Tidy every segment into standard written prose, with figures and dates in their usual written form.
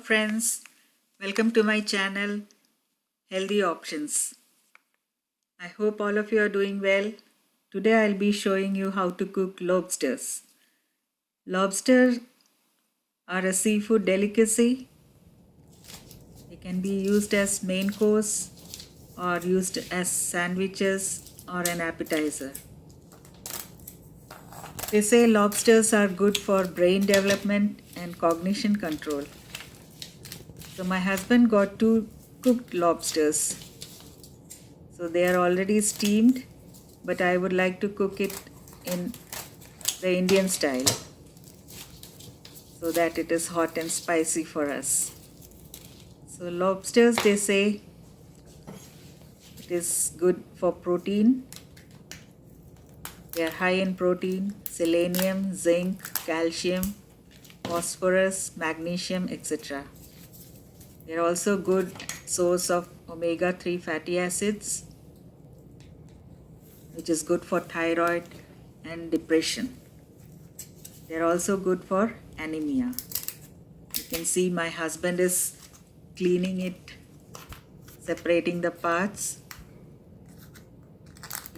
friends, welcome to my channel Healthy Options. I hope all of you are doing well. Today I'll be showing you how to cook lobsters. Lobsters are a seafood delicacy. They can be used as main course or used as sandwiches or an appetizer. They say lobsters are good for brain development and cognition control. So my husband got 2 cooked lobsters. So they are already steamed, but I would like to cook it in the Indian style so that it is hot and spicy for us. So lobsters, they say it is good for protein. They are high in protein, selenium, zinc, calcium, phosphorus, magnesium, etc. They are also good source of omega-3 fatty acids, which is good for thyroid and depression. They are also good for anemia. You can see my husband is cleaning it, separating the parts.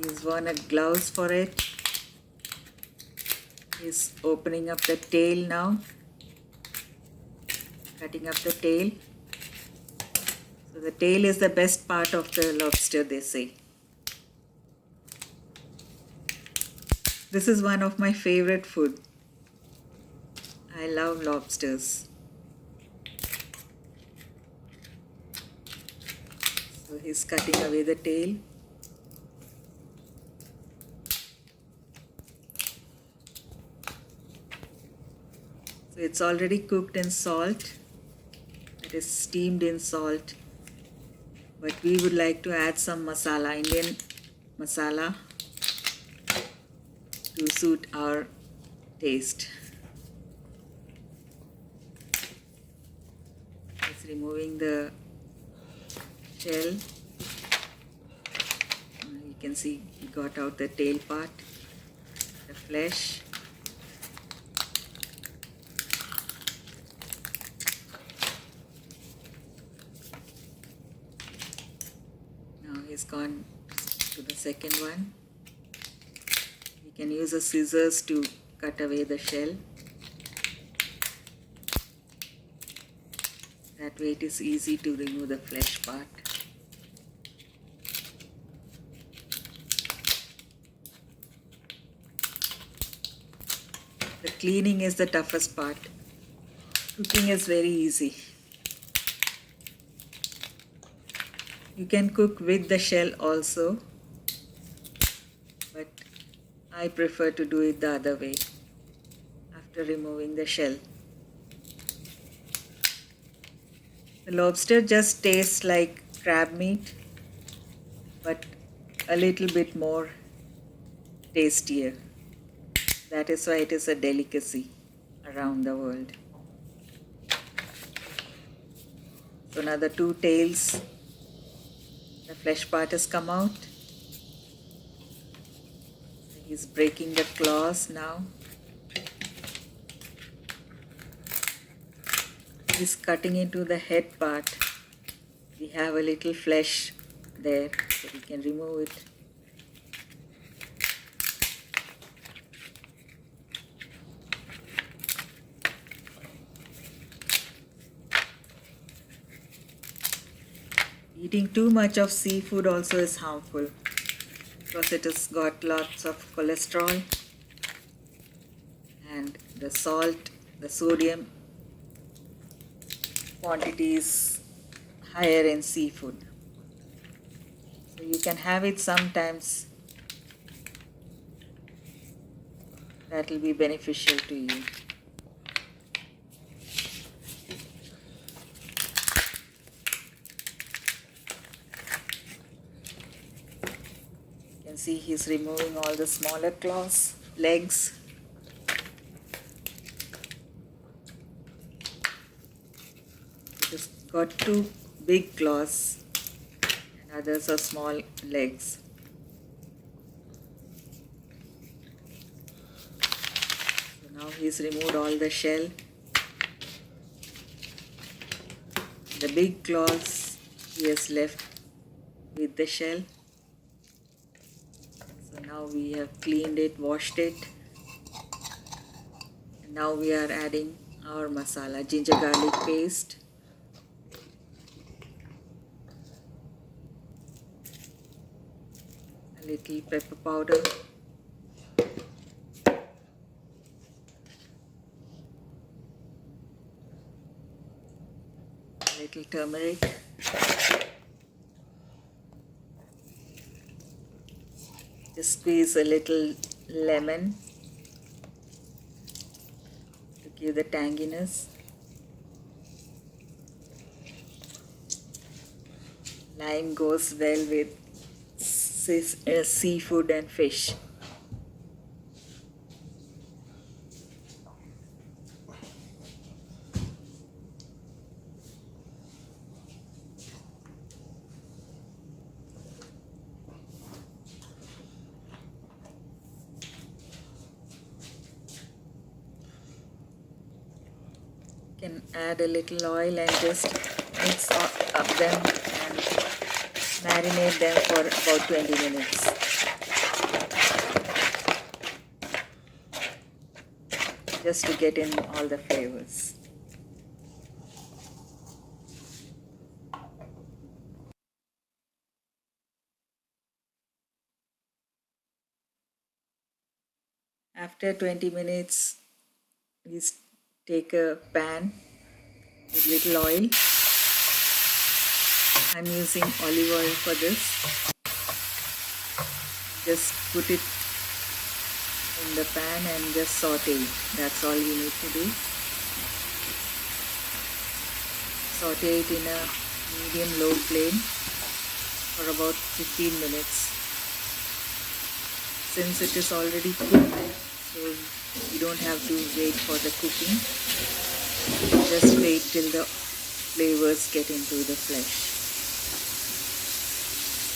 He's worn a gloves for it. He's opening up the tail now, cutting up the tail. So the tail is the best part of the lobster, they say. This is one of my favorite food. I love lobsters. So he's cutting away the tail. So it's already cooked in salt. It is steamed in salt. But we would like to add some masala, Indian masala, to suit our taste. It's removing the shell. You can see he got out the tail part, the flesh. Now he's gone to the second one. You can use a scissors to cut away the shell. That way it is easy to remove the flesh part. The cleaning is the toughest part. Cooking is very easy. You can cook with the shell also, but I prefer to do it the other way, after removing the shell. The lobster just tastes like crab meat, but a little bit more tastier. That is why it is a delicacy around the world. So now the 2 tails, the flesh part has come out. He's breaking the claws now. He's cutting into the head part. We have a little flesh there, so we can remove it. Eating too much of seafood also is harmful because it has got lots of cholesterol and the salt, the sodium quantity is higher in seafood. So you can have it sometimes. That will be beneficial to you. You can see he's removing all the smaller claws, legs. It's got 2 big claws and others are small legs. So now he's removed all the shell. The big claws he has left with the shell. So now we have cleaned it, washed it. And now we are adding our masala, ginger garlic paste, a little pepper powder, a little turmeric, just squeeze a little lemon to give the tanginess. Lime goes well with seafood and fish. Can add a little oil and just mix up them and marinate them for about 20 minutes. Just to get in all the flavors. After 20 minutes, we take a pan with little oil. I'm using olive oil for this. Just put it in the pan and just saute it. That's all you need to do. Saute it in a medium-low flame for about 15 minutes. Since it is already cooked, so you don't have to wait for the cooking. Just wait till the flavors get into the flesh.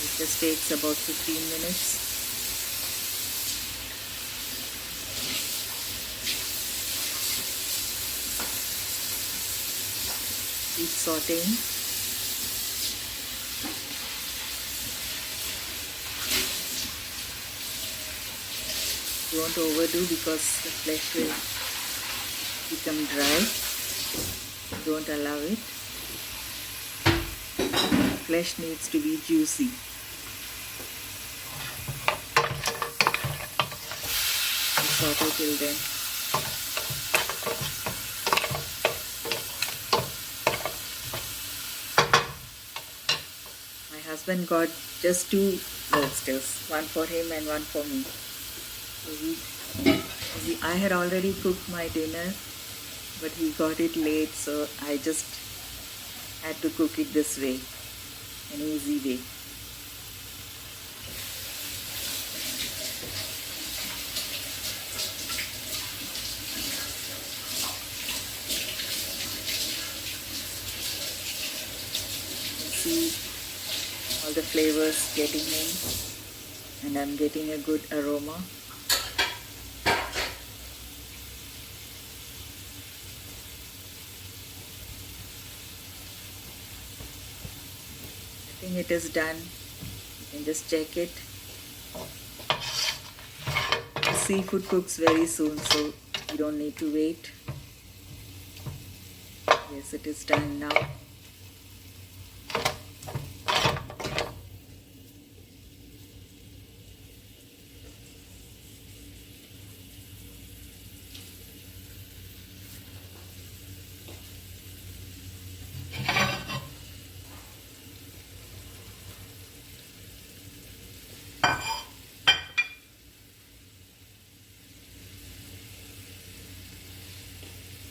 It just takes about 15 minutes. Keep sauteing. Don't overdo because the flesh will become dry. Don't allow it. Flesh needs to be juicy. Saute till then. My husband got just 2 lobsters, one for him and one for me. So I had already cooked my dinner, but he got it late, so I just had to cook it this way, an easy way. See all the flavors getting in, and I'm getting a good aroma. I think it is done. You can just check it. Seafood cooks very soon, so you don't need to wait. Yes, it is done now.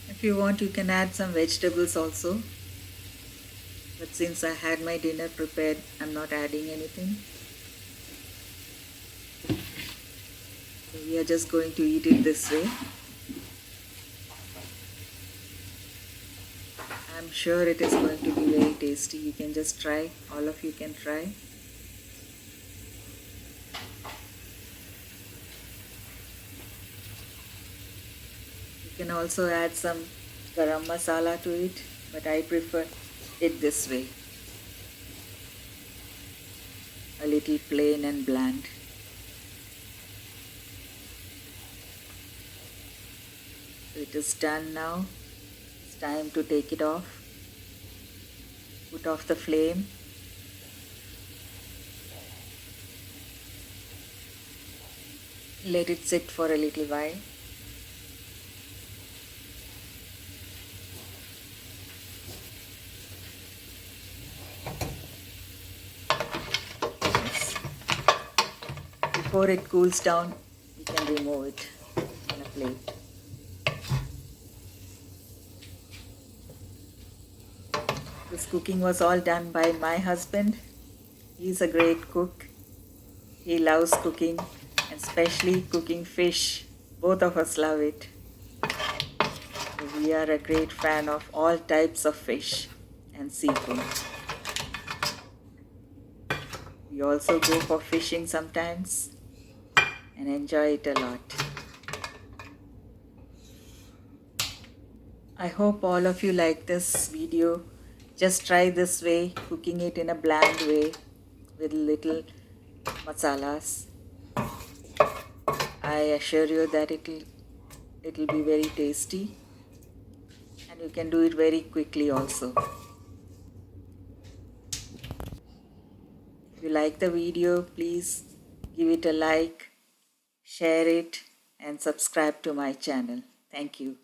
If you want, you can add some vegetables also. But since I had my dinner prepared, I'm not adding anything. So we are just going to eat it this way. I'm sure it is going to be very tasty. You can just try. All of you can try. You can also add some garam masala to it, but I prefer it this way, a little plain and bland. So it is done now. It's time to take it off. Put off the flame. Let it sit for a little while. Before it cools down, we can remove it on a plate. This cooking was all done by my husband. He's a great cook. He loves cooking, and especially cooking fish. Both of us love it. We are a great fan of all types of fish and seafood. We also go for fishing sometimes and enjoy it a lot. I hope all of you like this video. Just try this way, cooking it in a bland way with little masalas. I assure you that it'll be very tasty, and you can do it very quickly also. If you like the video, please give it a like, share it, and subscribe to my channel. Thank you.